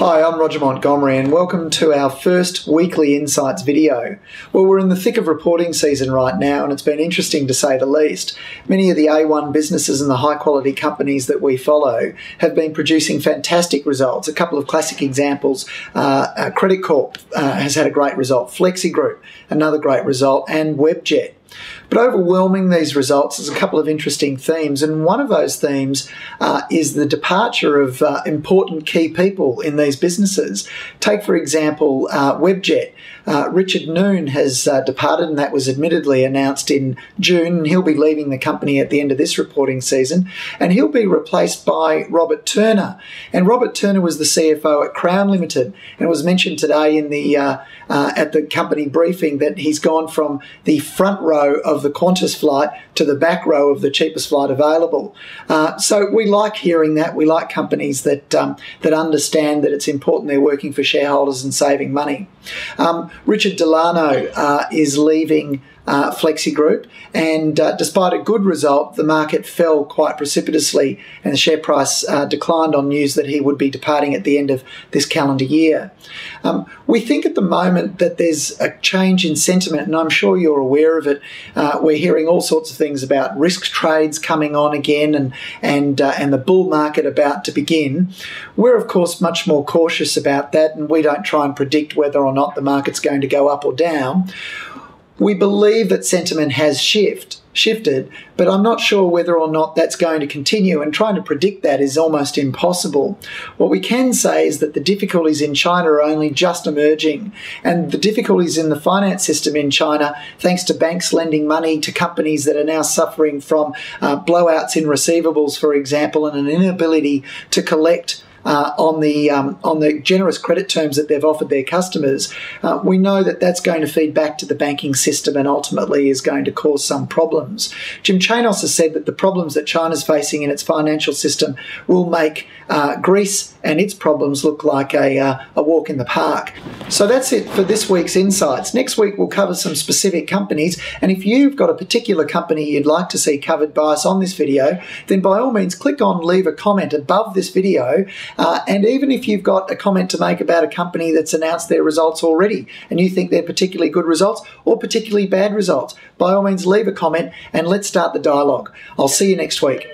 Hi, I'm Roger Montgomery and welcome to our first weekly Insights video. Well, we're in the thick of reporting season right now and it's been interesting to say the least. Many of the A1 businesses and the high quality companies that we follow have been producing fantastic results. A couple of classic examples, Credit Corp has had a great result, FlexiGroup, another great result, and Webjet. But overwhelming these results is a couple of interesting themes, and one of those themes is the departure of important key people in these businesses. Take, for example, Webjet. Richard Noon has departed, and that was admittedly announced in June, and he'll be leaving the company at the end of this reporting season, and he'll be replaced by Robert Turner. And Robert Turner was the CFO at Crown Limited, and it was mentioned today in the at the company briefing that he's gone from the front row of the Qantas flight to the back row of the cheapest flight available. So we like hearing that. We like companies that that understand that it's important they're working for shareholders and saving money. Richard Delano is leaving FlexiGroup, and despite a good result, the market fell quite precipitously and the share price declined on news that he would be departing at the end of this calendar year. We think at the moment that there's a change in sentiment, and I'm sure you're aware of it. We're hearing all sorts of things about risk trades coming on again and the bull market about to begin. We're, of course, much more cautious about that, and we don't try and predict whether or not the market's going to go up or down. We believe that sentiment has shifted, but I'm not sure whether or not that's going to continue, and trying to predict that is almost impossible. What we can say is that the difficulties in China are only just emerging, and the difficulties in the finance system in China, thanks to banks lending money to companies that are now suffering from blowouts in receivables, for example, and an inability to collect on the generous credit terms that they've offered their customers, we know that that's going to feed back to the banking system and ultimately is going to cause some problems. Jim Chanos has said that the problems that China's facing in its financial system will make Greece and its problems look like a walk in the park. So that's it for this week's Insights. Next week we'll cover some specific companies, and if you've got a particular company you'd like to see covered by us on this video, then by all means click on leave a comment above this video. And even if you've got a comment to make about a company that's announced their results already and you think they're particularly good results or particularly bad results, by all means leave a comment and let's start the dialogue. I'll see you next week.